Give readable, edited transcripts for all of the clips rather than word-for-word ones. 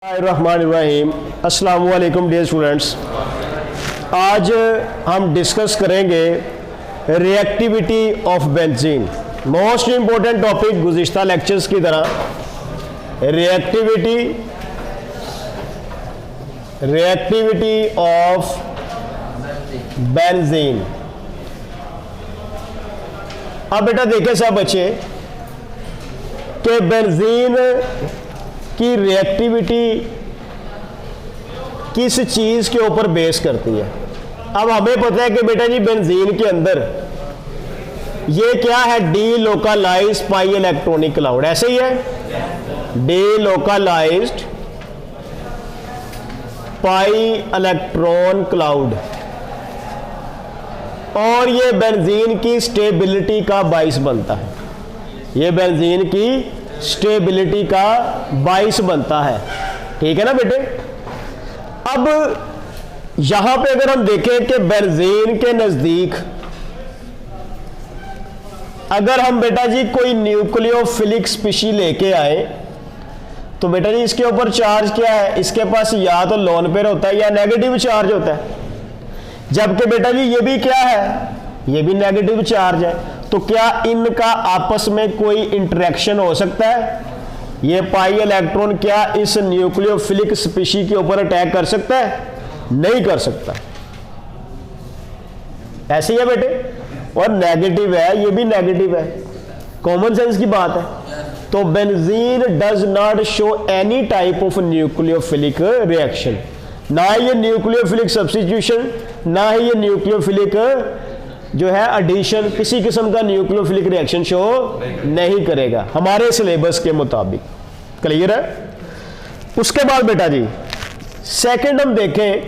बिस्मिल्लाहिर्रहमानिर्रहीम। अस्सलाम वालेकुम डियर स्टूडेंट्स। आज हम डिस्कस करेंगे reactivity of benzene. Most important topic गुज़िश्ता लेक्चर्स की तरह रिएक्टिविटी ऑफ बेंजीन। अब बेटा देखें सब बच्चे कि बेंजीन की रिएक्टिविटी किस चीज़ के ऊपर बेस करती है। अब हमें पता है कि बेटा जी बेंजीन के अंदर ये क्या है, delocalised pi electronic cloud, ऐसे ही है, delocalised pi electron cloud. और ये बेंजीन की स्टेबिलिटी का बाइस बनता है, ये बेंजीन की स्टेबिलिटी का बाइस बनता है। ठीक है ना बेटे। अब यहां पे अगर हम देखें कि बेंजीन के नजदीक अगर हम बेटा जी कोई न्यूक्लियोफिलिक स्पीशी लेके आए तो बेटा जी इसके ऊपर चार्ज क्या है, इसके पास या तो लोन पेयर होता है या नेगेटिव चार्ज होता है। जबकि बेटा जी ये भी क्या है, ये भी नेगेटिव चार्ज है। तो क्या इनका आपस में कोई इंटरेक्शन हो सकता है? ये पाई इलेक्ट्रॉन क्या इस न्यूक्लियोफिलिक स्पीशी के ऊपर अटैक कर सकता है? नहीं कर सकता। ऐसे ही है बेटे। और नेगेटिव है, ये भी नेगेटिव है, कॉमन सेंस की बात है। तो benzene does not show any type of nucleophilic reaction, ना ये न्यूक्लियोफिलिक सब्स्टिट्यूशन, ना ही ये न्यूक्लियोफिलिक जो है एडिशन, किसी किस्म का न्यूक्लियोफिलिक रिएक्शन शो नहीं करेगा हमारे सिलेबस के मुताबिक। क्लियर है। उसके बाद बेटा जी सेकंड हम देखें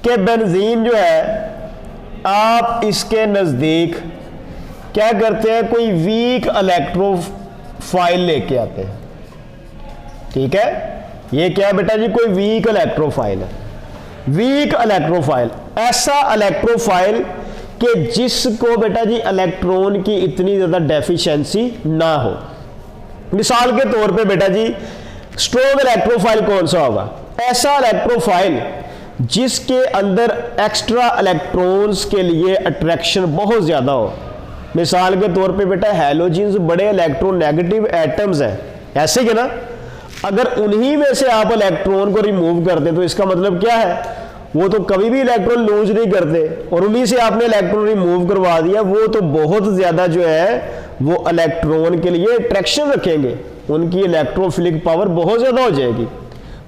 कि बेंजीन जो है आप इसके नजदीक क्या करते हैं, कोई वीक इलेक्ट्रोफाइल लेके आते हैं। ठीक है, ये क्या है बेटा जी, कोई वीक इलेक्ट्रोफाइल है। वीक इलेक्ट्रोफाइल, ऐसा इलेक्ट्रोफाइल कि जिसको बेटा जी इलेक्ट्रॉन की इतनी ज्यादा डेफिशिएंसी ना हो। मिसाल के तौर पे बेटा जी स्ट्रॉन्ग इलेक्ट्रोफाइल कौन सा होगा, ऐसा इलेक्ट्रोफाइल जिसके अंदर एक्स्ट्रा इलेक्ट्रॉन्स के लिए अट्रैक्शन बहुत ज्यादा हो। मिसाल के तौर पे बेटा हैलोजेंस बड़े इलेक्ट्रोनेगेटिव एटम्स हैं, ऐसे ही ना। अगर उन्हीं में से आप इलेक्ट्रॉन को रिमूव कर दें तो इसका मतलब क्या है, वो तो कभी भी इलेक्ट्रॉन लूज नहीं करते, और उन्हीं से आपने इलेक्ट्रॉन रिमूव करवा दिया, वो तो बहुत ज्यादा जो है वो इलेक्ट्रॉन के लिए अट्रैक्शन रखेंगे, उनकी इलेक्ट्रोफिलिक पावर बहुत ज्यादा हो जाएगी।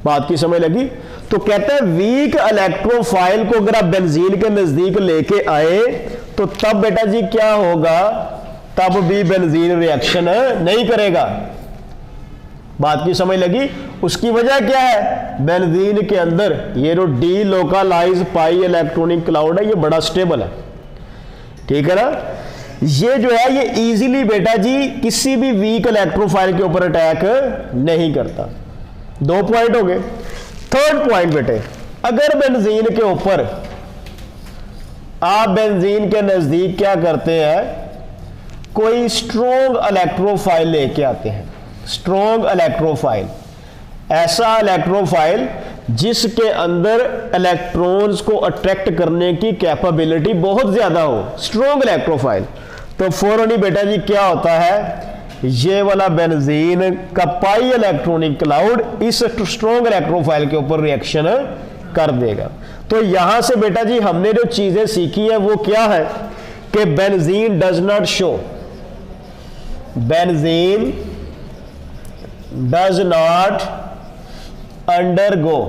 बात की समझ लगी। तो कहते हैं वीक इलेक्ट्रोफाइल को अगर आप बेंजीन के नजदीक लेके आए तो तब बेटा जी क्या होगा, तब भी बेंजीन रिएक्शन नहीं करेगा। बात की समझ लगी। उसकी वजह क्या है, बेंजीन के अंदर ये जो D localised pi electronic cloud है ये बड़ा स्टेबल है। ठीक है ना। ये जो है ये इजीली बेटा जी किसी भी वीक इलेक्ट्रोफाइल के ऊपर अटैक नहीं करता। दो पॉइंट हो गए। थर्ड पॉइंट बेटे, अगर बेंजीन के ऊपर आप बेंजीन के नजदीक क्या करते हैं, कोई स्ट्रॉन्ग इलेक्ट्रोफाइल लेके आते हैं, स्ट्रॉन्ग इलेक्ट्रोफाइल, ऐसा इलेक्ट्रोफाइल जिसके अंदर इलेक्ट्रॉन्स को अट्रैक्ट करने की कैपेबिलिटी बहुत ज्यादा हो, स्ट्रॉन्ग इलेक्ट्रोफाइल, तो फौरन ही बेटा जी क्या होता है, ये वाला बेंजीन का पाई इलेक्ट्रॉनिक क्लाउड इस स्ट्रॉन्ग इलेक्ट्रोफाइल के ऊपर रिएक्शन कर देगा। तो यहां से बेटा जी हमने जो चीजें सीखी है वो क्या है कि benzene does not show, benzene does not undergo.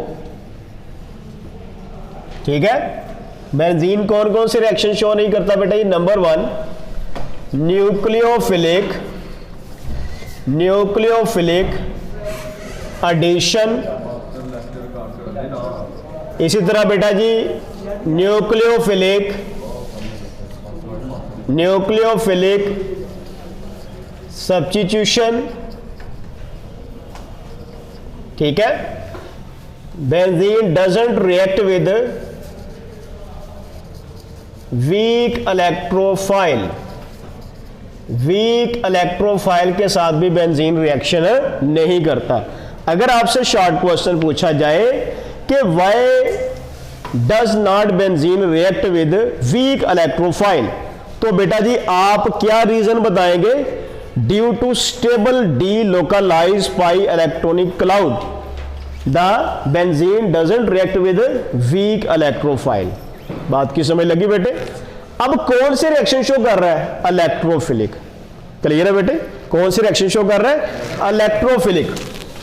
ठीक है। बेंजीन कौन कौन से रिएक्शन शो नहीं करता बेटा जी, नंबर 1 न्यूक्लियोफिलिक एडिशन, इसी तरह बेटा जी न्यूक्लियोफिलिक सब्स्टिट्यूशन। ठीक है। Benzene doesn't react with weak electrophile, weak electrophile के साथ भी बेंजीन रिएक्शन नहीं करता। अगर आपसे शॉर्ट क्वेश्चन पूछा जाए कि why does not benzene react with weak electrophile, तो बेटा जी आप क्या रीजन बताएंगे? Due to stable delocalised pi electronic cloud the benzene doesn't react with weak electrophile. बात की समझ लगी बेटे? अब कौन से रिएक्शन शो कर रहा है? इलेक्ट्रोफिलिक। क्लियर है बेटे? कौन से रिएक्शन शो कर रहा है? इलेक्ट्रोफिलिक।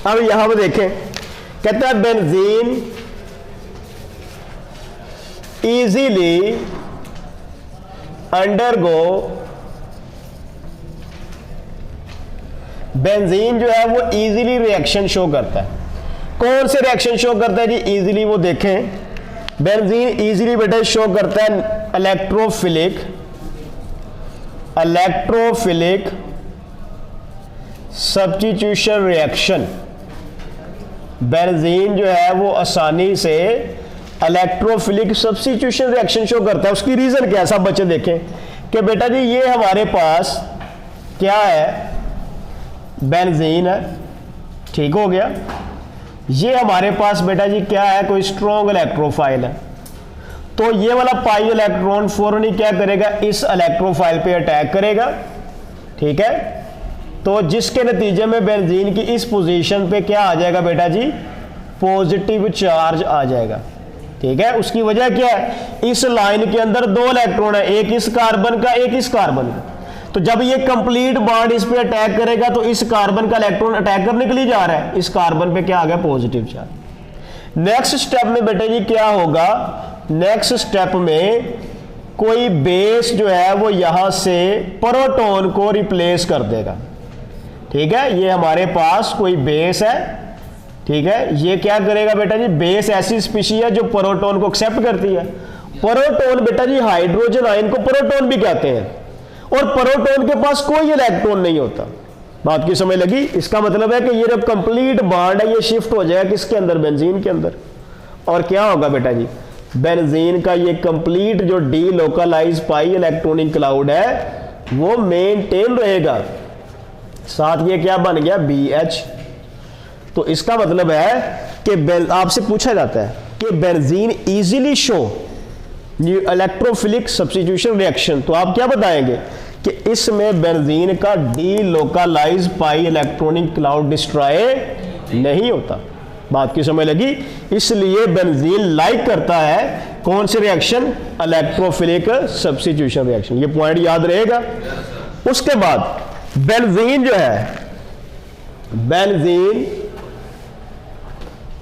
अब यहां पर देखें, कहता है बेंजीन इजीली अंडरगो, बेंजीन जो है वो इजीली रिएक्शन शो करता है। कौन से रिएक्शन शो करता है जी इजीली? वो देखें, बेंजीन इजीली बेटा शो करता है इलेक्ट्रोफिलिक सब्स्टिट्यूशन रिएक्शन। बेंजीन जो है वो आसानी से इलेक्ट्रोफिलिक सब्स्टिट्यूशन रिएक्शन शो करता है। उसकी रीजन क्या है? सब बच्चे देखें कि बेटा जी ये हमारे पास क्या है? बेंजीन है, ठीक हो गया। ये हमारे पास बेटा जी क्या है? कोई स्ट्रॉन्ग इलेक्ट्रोफाइल है। तो ये वाला पाई इलेक्ट्रॉन फौरन ही क्या करेगा? इस इलेक्ट्रोफाइल पे अटैक करेगा, ठीक है। तो जिसके नतीजे में बेंजीन की इस पोजीशन पे क्या आ जाएगा बेटा जी? पॉजिटिव चार्ज आ जाएगा, ठीक है। उसकी वजह क्या है? इस लाइन के अंदर दो इलेक्ट्रॉन है, एक इस कार्बन का, एक इस कार्बन का। तो जब ये कंप्लीट बॉन्ड इस पे अटैक करेगा तो इस कार्बन का इलेक्ट्रॉन अटैक करने के लिए जा रहा है, इस कार्बन पे क्या आ गया? Positive charge. नेक्स्ट स्टेप में बेटे जी क्या होगा? नेक्स्ट स्टेप में कोई बेस जो है वो यहां से प्रोटॉन को रिप्लेस कर देगा, ठीक है। ये हमारे पास कोई बेस है, ठीक है। ये क्या करेगा बेटा जी? बेस ऐसी स्पीशीज है जो प्रोटॉन को एक्सेप्ट करती है। प्रोटॉन बेटा जी हाइड्रोजन आयन को प्रोटॉन भी कहते हैं, और प्रोटॉन के पास कोई इलेक्ट्रॉन नहीं होता। बात की समझ लगी? इसका मतलब है कि ये जो कंप्लीट बॉन्ड है ये शिफ्ट हो जाएगा किसके अंदर? बेंजीन के अंदर। और क्या होगा बेटा जी? बेंजीन का ये कंप्लीट जो D localise pi electronic cloud है वो मेंटेन रहेगा। साथ ये क्या बन गया? BH। तो इसका मतलब है कि आपसे पूछा जाता है कि benzene easily show electrophilic substitution reaction, तो आप क्या बताएंगे कि इसमें बेंजीन का D localise pi electronic cloud destroy नहीं होता। बात की समझ लगी? इसलिए बेंजीन लाइक करता है कौन से रिएक्शन? Electrophilic substitution reaction. ये पॉइंट याद रहेगा। उसके बाद बेंजीन जो है, benzene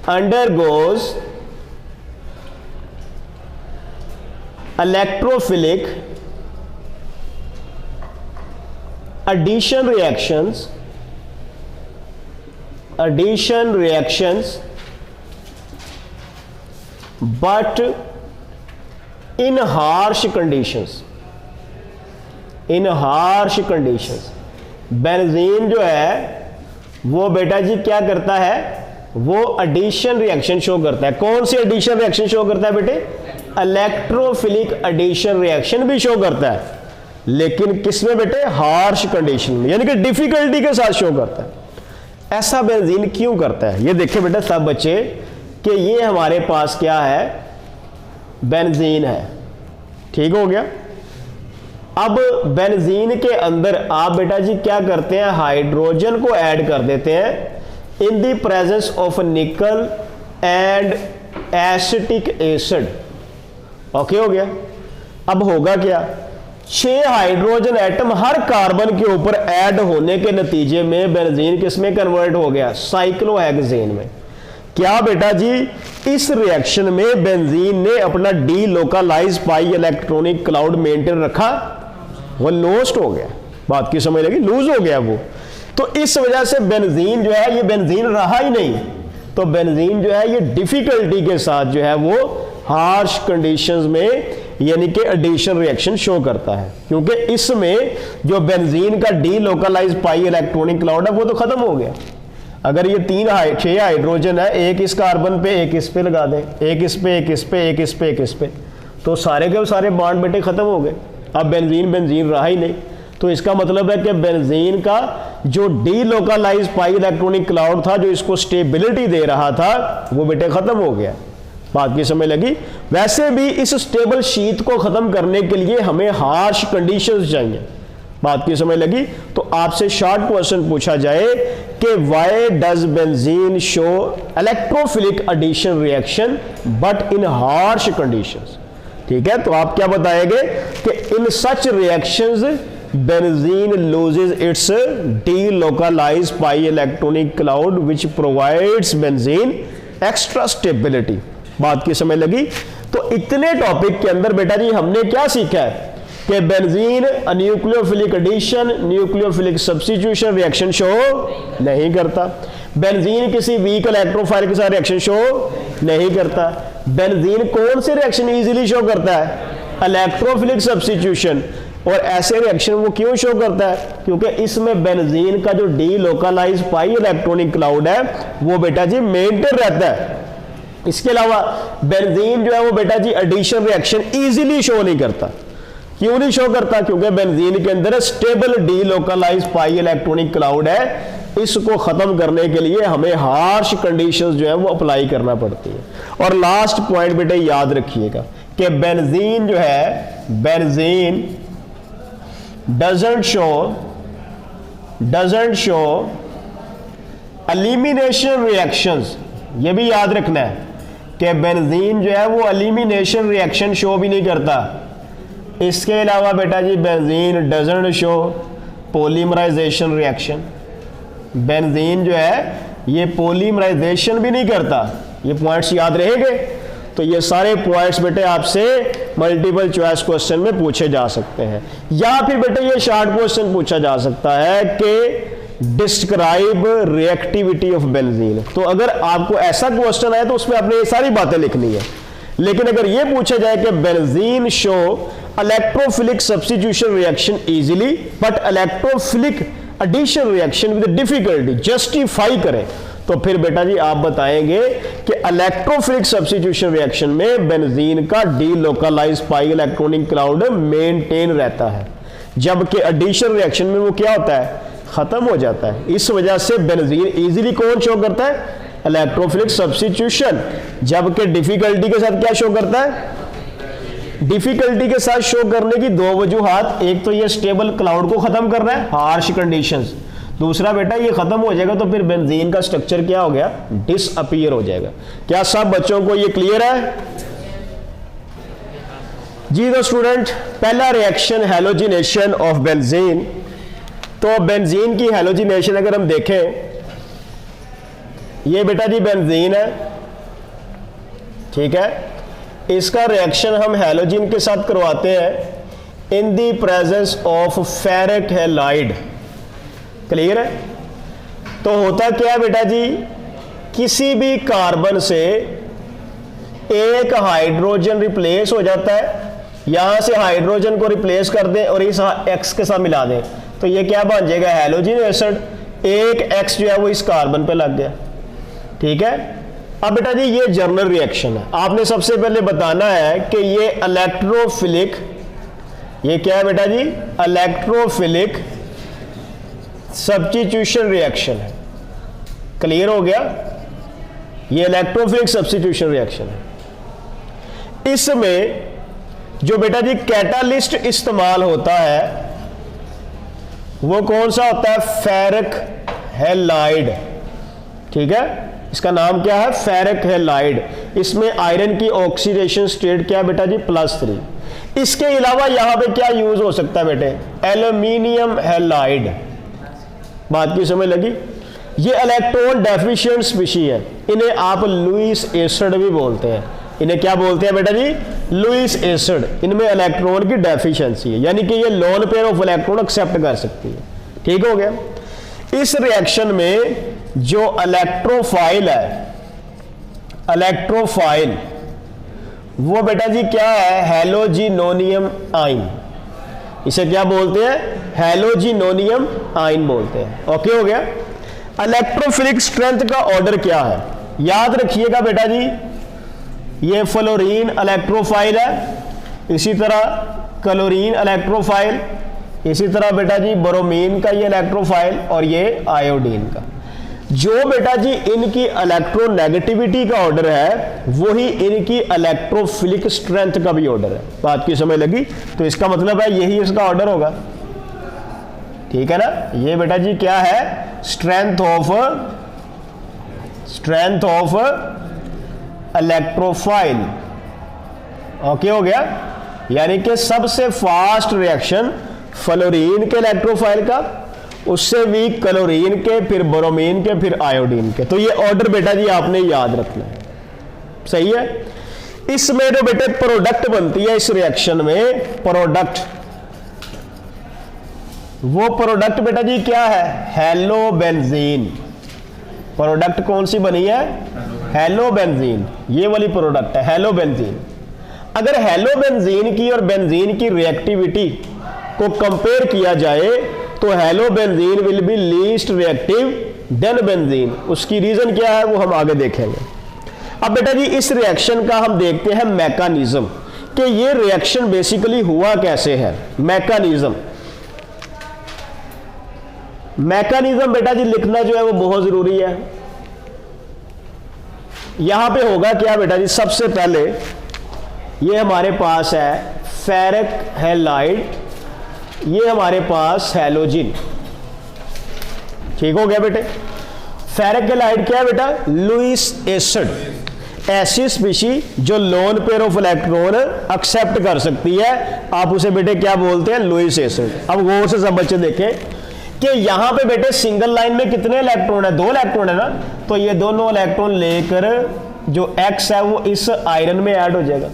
undergoes electrophilic addition reactions but in harsh conditions benzene जो है वो बेटा जी क्या करता है? वो एडिशन रिएक्शन शो करता है। कौन सी एडिशन रिएक्शन शो करता है बेटे? इलेक्ट्रोफिलिक एडिशन रिएक्शन भी शो करता है, लेकिन किसमें बेटे? हार्श कंडीशन में, यानी कि डिफिकल्टी के साथ शो करता है। ऐसा बेंजीन क्यों करता है? ये देखिए बेटा सब बच्चे कि ये हमारे पास क्या है? बेंजीन है, ठीक हो गया। अब बेंजीन के अंदर आप बेटा जी क्या करते हैं? हाइड्रोजन को ऐड कर देते हैं इन द प्रेजेंस ऑफ निकल एंड एसिटिक एसिड। ओके हो गया। अब होगा क्या? 6 हाइड्रोजन एटम हर कार्बन के ऊपर ऐड होने के नतीजे में बेंजीन किसमें कन्वर्ट हो गया? साइक्लोहेक्सेन में। क्या बेटा जी? इस रिएक्शन में बेंजीन ने अपना D localise pi electronic cloud maintain रखा, वो लॉस्ट हो गया। बात की समझ लगी? लूज हो गया वो। तो इस वजह से बेंजीन जो है ये बेंजीन रहा ही नहीं। तो बेंजीन जो है ये डिफिकल्टी के साथ जो है वो हार्श कंडीशंस में यानी कि एडिशन रिएक्शन शो करता है, क्योंकि इसमें जो बेंजीन का D localise pi electronic cloud है वो तो खत्म हो गया। अगर ये 6 हाइड्रोजन है, एक इस कार्बन पे एक इस पे लगा दें, एक इस पे एक इस पे एक इस पे एक इस पे, तो सारे के सारे बॉन्ड बेटे खत्म हो गए। अब बेंजीन रहा ही नहीं। तो इसका मतलब है कि बेंजीन का जो डीलोकलाइज पाई इलेक्ट्रॉनिक क्लाउड था, जो इसको स्टेबिलिटी दे रहा था, वो बेटे खत्म हो गया। बात की समझ लगी। वैसे भी इस स्टेबल शीट को खत्म करने के लिए हमें हार्श कंडीशंस चाहिए। बात की समझ लगी। तो आपसे शॉर्ट क्वेश्चन पूछा जाए कि why does benzene show electrophilic addition reaction but in harsh conditions. ठीक है, तो आप क्या बताएंगे कि in such reactions benzene loses its delocalized pi electronic cloud which provides benzene extra stability. बात की समझ लगी। तो इतने टॉपिक के अंदर बेटा जी हमने क्या सीखा है कि benzene nucleophilic addition, nucleophilic substitution reaction show नहीं करता। बेंजीन किसी वीक इलेक्ट्रोफाइल के साथ रिएक्शन शो नहीं करता। बेंजीन कौन से रिएक्शन इजीली शो करता है? Electrophilic substitution. और ऐसे रिएक्शन वो क्यों शो करता है? क्योंकि इसमें बेंजीन का जो डीलोकलाइज पाई इलेक्ट्रॉनिक क्लाउड है वो बेटा जी मेंटेन रहता है। इसके अलावा बेंजीन जो है वो बेटा जी एडिशन रिएक्शन इजीली शो नहीं करता। क्यों नहीं शो करता? क्योंकि बेंजीन के अंदर stable delocalise pi electronic cloud है। इसको खत्म करने के लिए हमें हार्श कंडीशंस जो है वो अप्लाई करना पड़ती है। और लास्ट पॉइंट बेटे याद रखिएगा कि बेंजीन जो है, benzene doesn't show elimination reactions. ये भी याद रखना है कि बेंजीन जो है वो एलिमिनेशन रिएक्शन शो भी नहीं करता। इसके अलावा बेटा जी benzene doesn't show polymerization reaction. Benzene जो है ये पॉलीमराइजेशन भी नहीं करता। ये पॉइंट्स याद रहेंगे। तो ये सारे पॉइंट्स बेटे आपसे मल्टीपल चॉइस क्वेश्चन में पूछे जा सकते हैं, या फिर बेटे ये शॉर्ट क्वेश्चन पूछा जा सकता है कि डिस्क्राइब रिएक्टिविटी ऑफ बेंजीन। तो अगर आपको ऐसा क्वेश्चन आए तो उसमें आपने ये सारी बातें लिखनी है। लेकिन अगर ये पूछा जाए कि benzene show electrophilic substitution reaction easily but electrophilic addition reaction with difficulty, justify करें, तो फिर बेटा जी आप बताएंगे कि इलेक्ट्रोफिलिक सब्स्टिट्यूशन रिएक्शन में बेंजीन का delocalised pi electronic cloud maintain रहता है, जबकि एडिशन रिएक्शन में वो क्या होता है? खत्म हो जाता है। इस वजह से बेंजीन इजीली कौन शो करता है? Electrophilic substitution. जबकि डिफिकल्टी के साथ क्या शो करता है? डिफिकल्टी के साथ शो करने की दो वजूहात, एक तो ये स्टेबल क्लाउड को खत्म कर रहा है, हार्श कंडीशंस। दूसरा बेटा ये खत्म हो जाएगा तो फिर बेंजीन का स्ट्रक्चर क्या हो गया? डिसअपीयर हो जाएगा। क्या सब बच्चों को ये क्लियर है जी? तो स्टूडेंट, पहला रिएक्शन हैलोजिनेशन ऑफ बेंजीन। तो बेंजीन की हैलोजिनेशन अगर हम देखें, ये बेटा जी बेंजीन है, ठीक है। इसका रिएक्शन हम हैलोजिन के साथ करवाते हैं in the presence of ferric halide. Clear है? तो होता क्या है बेटा जी, किसी भी कार्बन से एक हाइड्रोजन रिप्लेस हो जाता है। यहां से हाइड्रोजन को रिप्लेस कर दें और इस एक्स के साथ मिला दें, तो ये क्या बन जाएगा? हैलोजिन एसिड। एक एक्स जो है वो इस कार्बन पे लग गया, ठीक है। अब बेटा जी ये जर्नल रिएक्शन है। आपने सबसे पहले बताना है कि ये इलेक्ट्रोफिलिक, ये क्या है बेटा जी? इलेक्ट्रोफिलिक सब्स्टिट्यूशन रिएक्शन है। क्लियर हो गया? ये इलेक्ट्रोफिलिक सब्स्टिट्यूशन रिएक्शन है। इसमें जो बेटा जी कैटालिस्ट इस्तेमाल होता है वो कौन सा होता है? फेरिक हैलाइड, ठीक है। इसका नाम क्या है? Ferric halide. इसमें आयरन की ऑक्सीडेशन स्टेट क्या है बेटा जी? +3। इसके अलावा यहां पे क्या यूज हो सकता है बेटे? Aluminium halide. बात की समझ लगी? ये इलेक्ट्रॉन डेफिशिएंट स्पीशी है। इन्हें आप लुईस एसिड भी बोलते हैं। इन्हें क्या बोलते हैं बेटा जी? Lewis acid. इनमें इलेक्ट्रॉन की डेफिशिएंसी है, यानी कि ये lone pair of electron accept कर सकती है। ठीक हो गया? इस रिएक्शन में जो इलेक्ट्रोफाइल है, इलेक्ट्रोफाइल वो बेटा जी क्या है? हैलोजिनोनियम आयन। इसे क्या बोलते हैं? हैलोजिनोनियम आयन बोलते हैं। ओके हो गया? इलेक्ट्रोफिलिक स्ट्रेंथ का ऑर्डर क्या है? याद रखिएगा बेटा जी, ये फ्लोरीन इलेक्ट्रोफाइल है, इसी तरह क्लोरीन इलेक्ट्रोफाइल, इसी तरह बेटा जी ब्रोमीन का ये इलेक्ट्रोफाइल और ये आयोडीन का। जो बेटा जी इनकी इलेक्ट्रोनेगेटिविटी का ऑर्डर है वही इनकी इलेक्ट्रोफिलिक स्ट्रेंथ का भी ऑर्डर है। बात की समझ लगी? तो इसका मतलब है यही इसका ऑर्डर होगा, ठीक है ना। ये बेटा जी क्या है, स्ट्रेंथ ऑफ इलेक्ट्रोफाइल। ओके हो गया, यानी कि सबसे फास्ट रिएक्शन फ्लोरीन के इलेक्ट्रोफाइल का, उससे वीक क्लोरीन के, फिर ब्रोमीन के, फिर आयोडीन के। तो ये ऑर्डर बेटा जी आपने याद रखना है, सही है। इसमें जो बेटे प्रोडक्ट बनती है इस रिएक्शन में, प्रोडक्ट, वो प्रोडक्ट बेटा जी क्या है, हेलोबेंजीन। प्रोडक्ट कौन सी बनी है, हेलोबेंजीन, ये वाली प्रोडक्ट है हेलोबेंजीन। अगर हेलोबेंजीन की और बेंजीन की रिएक्टिविटी को कंपेयर किया जाए तो halobenzene will be least reactive than benzene. उसकी रीजन क्या है वो हम आगे देखेंगे। अब बेटा जी इस रिएक्शन का हम देखते हैं मैकेनिज्म, कि ये रिएक्शन बेसिकली हुआ कैसे है। मैकेनिज्म बेटा जी लिखना जो है वो बहुत जरूरी है। यहां पे होगा क्या बेटा जी, सबसे पहले ये हमारे पास है फेरिक हैलाइड, ये हमारे पास हैलोजिन, ठीक हो गया बेटे। फेरिक हैलाइड क्या है बेटा, लुईस एसिड, ऐसी स्पीशी जो lone pair of electron accept कर सकती है, आप उसे बेटे क्या बोलते हैं, लुईस एसिड। अब गौर से सब बच्चे देखें कि यहां पे बेटे सिंगल लाइन में कितने इलेक्ट्रॉन है, 2 इलेक्ट्रॉन है ना, तो ये दोनों इलेक्ट्रॉन लेकर जो X है वो इस आयरन में ऐड हो जाएगा,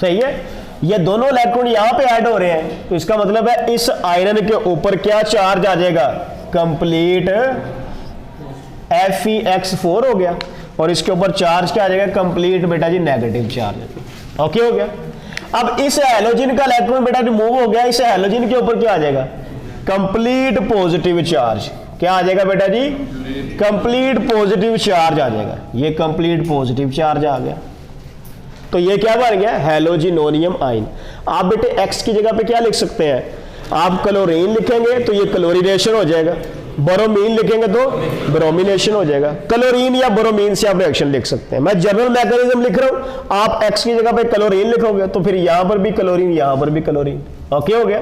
सही है। ये दोनों इलेक्ट्रॉन यहां पे ऐड हो रहे हैं, तो इसका मतलब है इस आयरन के ऊपर क्या चार्ज आ जाएगा, कंप्लीट Fe(X4) हो गया, और इसके ऊपर चार्ज क्या आ जाएगा, कंप्लीट बेटा जी नेगेटिव चार्ज। ओके हो गया। अब इस हैलोजन का इलेक्ट्रॉन बेटा रिमूव हो गया, इस हैलोजन के ऊपर क्या आ जाएगा, कंप्लीट पॉजिटिव चार्ज। क्या आ जाएगा बेटा जी, कंप्लीट पॉजिटिव चार्ज आ जाएगा। ये कंप्लीट पॉजिटिव चार्ज आ गया, तो ये क्या बन गया, हैलोजिनोनियम आयन। आप बेटे X की जगह पे क्या लिख सकते हैं, आप क्लोरीन लिखेंगे तो ये क्लोरीनेशन हो जाएगा, ब्रोमीन लिखेंगे तो ब्रोमिनेशन हो जाएगा। क्लोरीन या ब्रोमीन से आप रिएक्शन लिख सकते हैं। मैं जनरल मैकेनिज्म लिख रहा हूं, आप X की जगह पे क्लोरीन लिखोगे तो फिर यहां पर भी क्लोरीन, यहां पर भी क्लोरीन। ओके हो गया।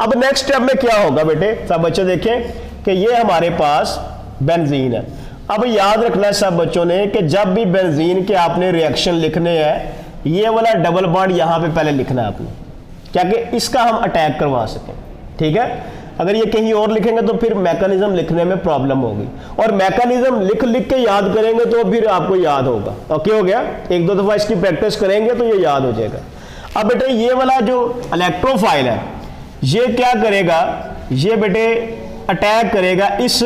अब नेक्स्ट स्टेप में क्या होगा बेटे, सब बच्चे देखें कि ये हमारे पास बेंजीन है। अब याद रखना है सब बच्चों ने कि जब भी बेंजीन के आपने रिएक्शन लिखने हैं, ये वाला डबल बॉन्ड यहां पे पहले लिखना है आपने, क्या कि इसका हम अटैक करवा सकें, ठीक है। अगर ये कहीं और लिखेंगे तो फिर मैकेनिज्म लिखने में प्रॉब्लम होगी, और मैकेनिज्म लिख लिख के याद करेंगे तो फिर आपको याद होगा। ओके हो गया, 1-2 दफा इसकी प्रैक्टिस करेंगे तो ये याद हो जाएगा। अब बेटे ये वाला जो इलेक्ट्रोफाइल है ये क्या करेगा, ये बेटे अटैक करेगा इस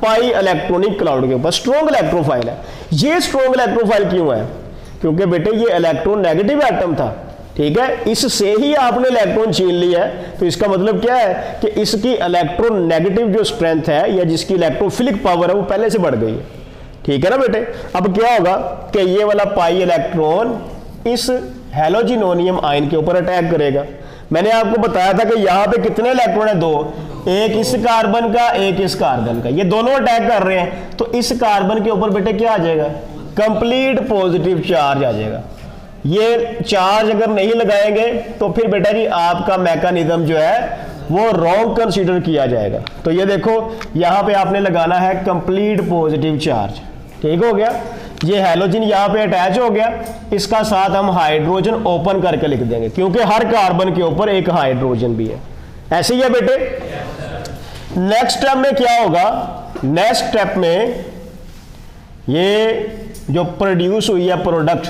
पाई इलेक्ट्रॉनिक क्लाउड के ऊपर। स्ट्रॉन्ग इलेक्ट्रोफाइल है। ये स्ट्रॉन्ग इलेक्ट्रोफाइल क्यों है, क्योंकि बेटे ये इलेक्ट्रॉन नेगेटिव एटम था, ठीक है, इससे ही आपने इलेक्ट्रॉन छीन लिया है। तो इसका मतलब क्या है कि इसकी इलेक्ट्रॉन नेगेटिव जो स्ट्रेंथ है या जिसकी इलेक्ट्रोफिलिक पावर है वो पहले से बढ़ गई है, ठीक है ना बेटे। अब क्या होगा कि ये वाला पाई इलेक्ट्रॉन इस हैलोजिनोनियम आयन के ऊपर अटैक करेगा। मैंने आपको बताया था कि यहां पे कितने इलेक्ट्रॉन है, 2, एक इस कार्बन का, एक इस कार्बन का, ये दोनों अटैक कर रहे हैं। तो इस कार्बन के ऊपर बेटे क्या आ जाएगा, कंप्लीट पॉजिटिव चार्ज आ जाएगा। ये चार्ज अगर नहीं लगाएंगे तो फिर बेटा जी आपका मैकेनिज्म जो है वो रॉन्ग कंसीडर किया जाएगा। तो ये देखो यहां पे आपने लगाना है कंप्लीट पॉजिटिव चार्ज, ठीक हो गया। ये हैलोजन यहां पे अटैच हो गया, इसका साथ हम हाइड्रोजन ओपन करके लिख देंगे, क्योंकि हर कार्बन के ऊपर एक हाइड्रोजन भी है। ऐसे ही है बेटे। नेक्स्ट स्टेप में क्या होगा, नेक्स्ट स्टेप में ये जो प्रोड्यूस हुई है प्रोडक्ट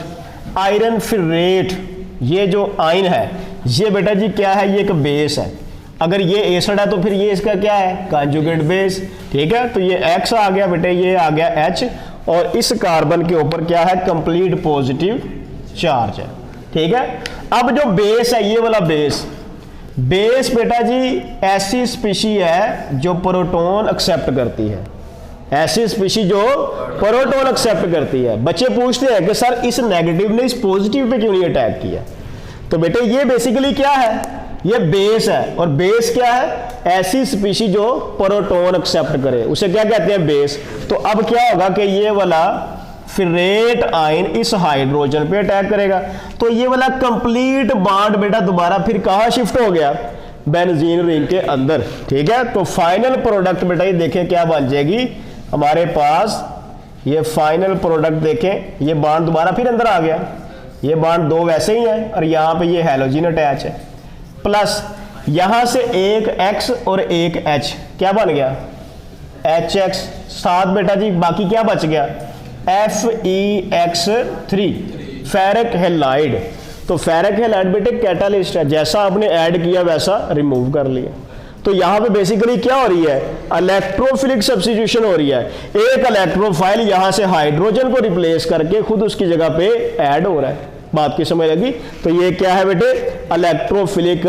आयरन फिरेट, ये जो आयन है ये बेटा जी क्या है, ये एक बेस है। अगर ये एसिड है तो फिर ये इसका क्या है, कंजुगेट बेस, ठीक है। तो ये X आ गया बेटे, ये आ गया H, और इस कार्बन के ऊपर क्या है, कंप्लीट पॉजिटिव चार्ज है, ठीक है। अब जो बेस है, ये वाला बेस बेटा जी ऐसी स्पीशी है जो प्रोटॉन एक्सेप्ट करती है, ऐसी स्पीशी जो प्रोटॉन एक्सेप्ट करती है। बच्चे पूछते हैं कि सर इस नेगेटिव ने इस पॉजिटिव पे क्यों नहीं अटैक किया, तो बेटे ये बेसिकली क्या है, ये बेस है, और बेस क्या है? ऐसी स्पीशीज जो प्रोटॉन एक्सेप्ट करे उसे क्या कहते हैं? बेस। तो अब क्या होगा कि ये वाला फेरेट आयन इस हाइड्रोजन पे अटैक करेगा, तो ये वाला कंप्लीट बॉन्ड बेटा दोबारा फिर कहाँ शिफ्ट हो गया? बेंजीन रिंग के अंदर। ठीक है, तो फाइनल प्रोडक्ट बेटा ये देखें क्या बन जाएगी हमारे पास। ये फाइनल प्रोडक्ट देखें, ये बॉन्ड दोबारा फिर अंदर आ गया, ये बॉन्ड दो वैसे ही है और यहाँ पे ये हैलोजन अटैच है, प्लस यहाँ से एक X और एक H, क्या बन गया? HX। साथ बेटा जी बाकी क्या बच गया? FeX3 ferric halide. तो फेरिक हैलाइड बेटे कैटालिस्ट है, जैसा आपने ऐड किया वैसा रिमूव कर लिया। तो यहां पे बेसिकली क्या हो रही है? इलेक्ट्रोफिलिक सब्स्टिट्यूशन हो रही है। एक इलेक्ट्रोफाइल यहां से हाइड्रोजन को रिप्लेस करके खुद उसकी जगह पे ऐड हो रहा है। बात की समझ लगी? तो ये क्या है बेटे? इलेक्ट्रोफिलिक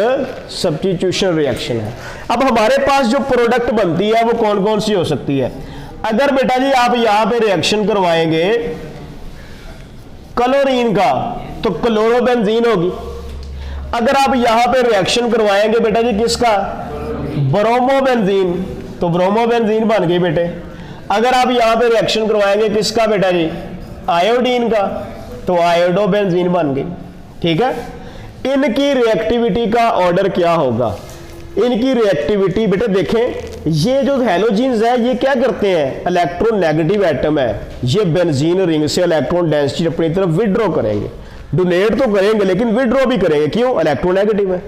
सब्स्टिट्यूशन रिएक्शन है। अब हमारे पास जो प्रोडक्ट बनती है वो कौन कौन सी हो सकती है? अगर बेटा जी आप यहां पे रिएक्शन करवाएंगे क्लोरीन का तो क्लोरोबेंजीन होगी। अगर आप यहां पे रिएक्शन करवाएंगे बेटा जी किसका? ब्रोमोबेंजीन, तो ब्रोमोबेंजीन बन गई बेटे। अगर आप यहां पे रिएक्शन करवाएंगे किसका बेटा जी? आयोडीन का, तो आयोडोबेंजीन बन गई। ठीक है, इनकी रिएक्टिविटी का ऑर्डर क्या होगा? इनकी रिएक्टिविटी बेटे देखें, ये जो हैलोजीन्स है ये क्या करते हैं? इलेक्ट्रोनेगेटिव एटम है, ये बेंजीन रिंग से इलेक्ट्रॉन डेंसिटी अपनी तरफ विड्रॉ करेंगे। डोनेट तो करेंगे लेकिन विड्रॉ भी करेंगे, क्यों? इलेक्ट्रोनेगेटिव है।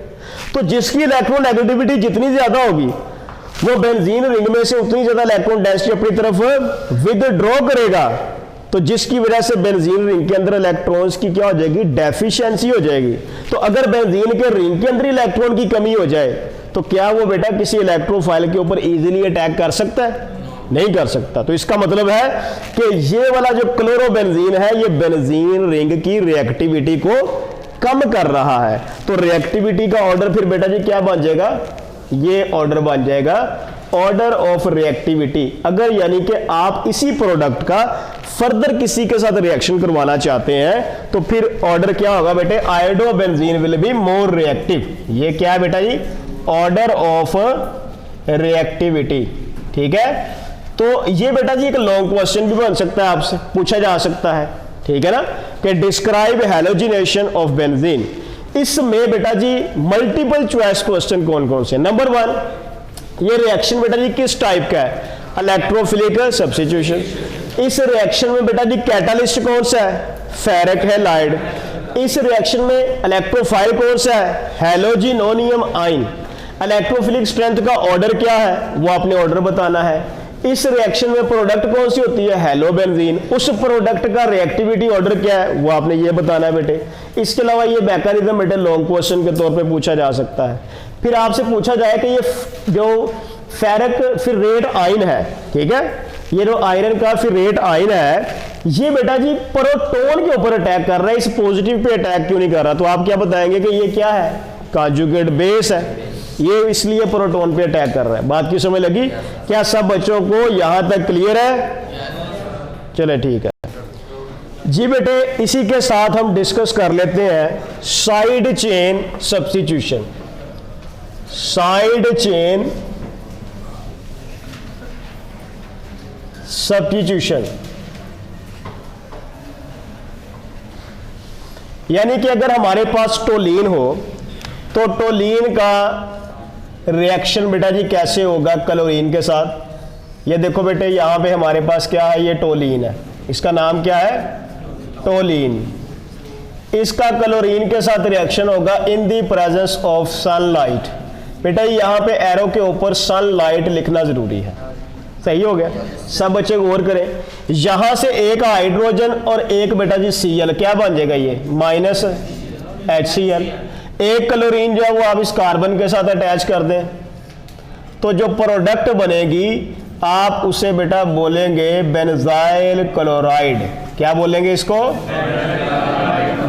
तो जिसकी इलेक्ट्रोनेगेटिविटी जितनी ज्यादा होगी वो बेंजीन रिंग में से उतनी ज्यादा इलेक्ट्रॉन डेंसिटी अपनी तरफ विदड्रॉ करेगा। तो जिसकी वजह से बेंजीन रिंग के अंदर इलेक्ट्रॉन्स की क्या हो जाएगी? डेफिशिएंसी हो जाएगी। तो अगर बेंजीन के रिंग के अंदर इलेक्ट्रॉन की कमी हो जाए तो क्या वो बेटा किसी इलेक्ट्रोफाइल के ऊपर इजीली अटैक कर सकता है? नहीं कर सकता। तो इसका मतलब है कि ये वाला जो क्लोरोबेंजीन है ये बेंजीन रिंग की रिएक्टिविटी को कम कर रहा है। तो रिएक्टिविटी का ऑर्डर फिर बेटा जी क्या बन जाएगा? ये ऑर्डर बन जाएगा ऑर्डर ऑफ रिएक्टिविटी। अगर यानी कि आप इसी प्रोडक्ट का फर्दर किसी के साथ रिएक्शन करवाना चाहते हैं तो फिर ऑर्डर क्या होगा बेटे? Iodobenzene will be more reactive. ये क्या है बेटा जी? Order of reactivity. ठीक है, तो ये बेटा जी एक लॉन्ग क्वेश्चन भी बन सकता है, आपसे पूछा जा सकता है। ठीक है ना, कि डिस्क्राइब हैलोजिनेशन ऑफ बेंजीन। इसमें बेटा जी मल्टीपल चॉइस क्वेश्चन कौन कौन से? नंबर 1, ये रिएक्शन बेटा जी किस टाइप का है? Electrophilic substitution. इस रिएक्शन में बेटा जी कैटालिस्ट कौन सा है? Ferric halide. इस रिएक्शन में इलेक्ट्रोफाइल कौन सा है? हैलोजिनोनियम आयन। इलेक्ट्रोफिलिक स्ट्रेंथ का ऑर्डर क्या है वो आपने ऑर्डर बताना है। इस रिएक्शन में प्रोडक्ट कौन सी होती है? हैलोबेंजीन। उस प्रोडक्ट का रिएक्टिविटी ऑर्डर क्या है वो आपने ये बताना है बेटे। इसके अलावा ये मैकेनिज्म बेटे लॉन्ग क्वेश्चन के तौर पे पूछा जा सकता है। फिर आपसे पूछा जाए कि ये जो फेरिक फिर रेट आयन है, ठीक है, ये जो आयरन का फिर रेट आयन है ये बेटा जी प्रोटॉन के ऊपर अटैक कर रहा है, इस पॉजिटिव पे अटैक क्यों नहीं कर रहा? तो आप क्या बताएंगे कि ये क्या है? कॉन्जुगेट बेस है, ये इसलिए प्रोटॉन पे अटैक कर रहा है। बात की समझ लगी? क्या सब बच्चों को यहां तक क्लियर है? चले ठीक है जी बेटे, इसी के साथ हम डिस्कस कर लेते हैं side chain substitution. Side chain substitution यानी कि अगर हमारे पास टोलीन हो तो टोलीन का रिएक्शन बेटा जी कैसे होगा क्लोरीन के साथ? ये देखो बेटे यहां पे हमारे पास क्या है? ये टोलीन है, इसका नाम क्या है? टोलीन। इसका क्लोरीन के साथ रिएक्शन होगा in the presence of sunlight. बेटा यहां पे एरो के ऊपर सनलाइट लिखना जरूरी है। सही हो गया? सब बच्चे गौर करें, यहां से एक हाइड्रोजन और एक बेटा जी Cl, क्या बन जाएगा? ये माइनस HCl। एक क्लोरीन जो है वो आप इस कार्बन के साथ अटैच कर दें तो जो प्रोडक्ट बनेगी आप उसे बेटा बोलेंगे बेंजाइल क्लोराइड। क्या बोलेंगे इसको?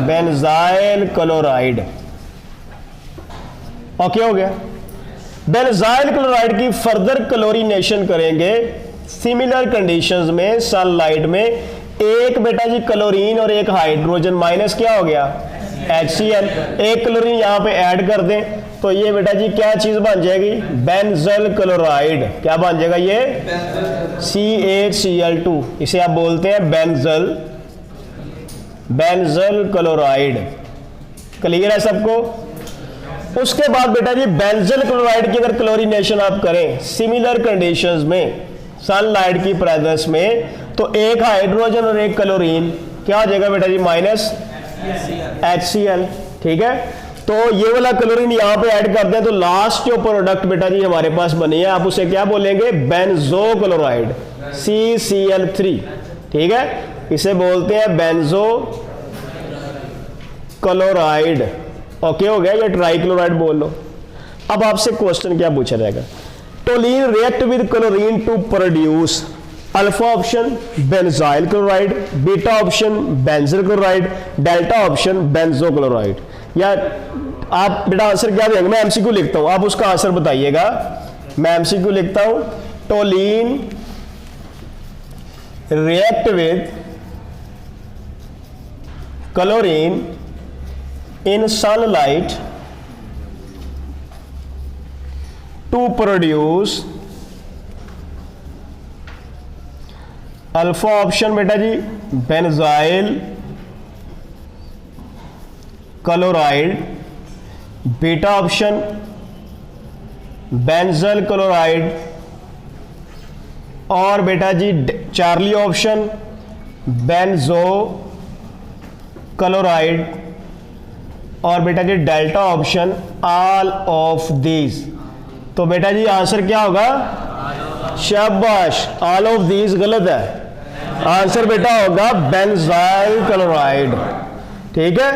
Benzyl chloride. ओके हो गया? बेंजाइल क्लोराइड की फर्दर क्लोरीनेशन करेंगे सिमिलर कंडीशंस में सनलाइट में। एक बेटा जी क्लोरीन और एक हाइड्रोजन, माइनस क्या हो गया? HCl। एक क्लोरीन यहां पे ऐड कर दें तो ये बेटा जी क्या चीज बन जाएगी, बेंजल क्लोराइड। क्या बन जाएगा ये, CaCl2, इसे आप बोलते हैं बेंजल क्लोराइड। क्लियर है सबको। उसके बाद बेटा जी बेंजल क्लोराइड की अगर क्लोरीनेशन आप करें सिमिलर कंडीशंस में, सनलाइट की प्रेजेंस में, तो एक हाइड्रोजन और एक क्लोरीन क्या हो जाएगा बेटा जी, -HCl। ठीक है, तो ये वाला क्लोरीन यहां पे ऐड कर दें तो लास्ट जो प्रोडक्ट बेटा जी हमारे पास बनी है, आप उसे क्या बोलेंगे, बेंजो क्लोराइड, CCl3। ठीक है, इसे बोलते हैं बेंजो क्लोराइड। ओके हो गया, या ट्राइक्लोराइड बोल लो। अब आपसे क्वेश्चन क्या पूछा जाएगा, toluene react with chlorine to produce alpha option benzyl chloride, beta option benzal chloride, delta option benzo chloride. या आप बेटा आंसर क्या देंगे, मैं एमसीक्यू लिखता हूं, आप उसका आंसर बताइएगा। मैं एमसीक्यू लिखता हूं, toluene react with chlorine in sunlight to produce alpha option बेटा जी benzyl chloride, beta option benzal chloride, और बेटा जी चार्ली ऑप्शन बेंजो क्लोराइड, और बेटा जी delta option all of these. तो बेटा जी आंसर क्या होगा, शाबाश, ऑल ऑफ दीज गलत है, आंसर बेटा होगा बेंजाइल क्लोराइड। ठीक है,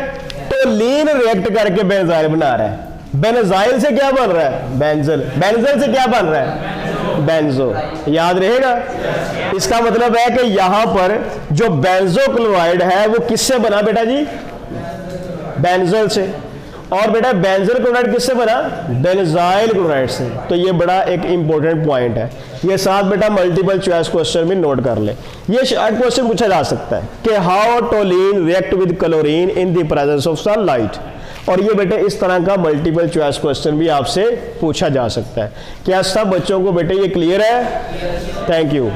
तो लीन रिएक्ट करके बेंजाइल बना रहा है। बेंजाइल से क्या बन रहा है, बेंजल। बेंजल से क्या बन रहा है, बेंजो। याद रहेगा। इसका मतलब है कि यहां पर जो बेंजो क्लोराइड है वो किससे बना बेटा जी, बेंजल से। और बेटा बेंजल क्लोराइड किससे बना, बेंजाइल क्लोराइड से। तो ये बड़ा एक इंपॉर्टेंट पॉइंट है, ये साथ बेटा मल्टीपल चॉइस क्वेश्चन भी नोट कर ले। ये शार्ट क्वेश्चन पूछा जा सकता है कि how टोलीन react with chlorine in the presence of sunlight, और ये बेटे इस तरह का मल्टीपल चॉइस क्वेश्चन भी आपसे पूछा जा सकता है। क्या सब बच्चों को बेटे ये क्लियर है? Thank you.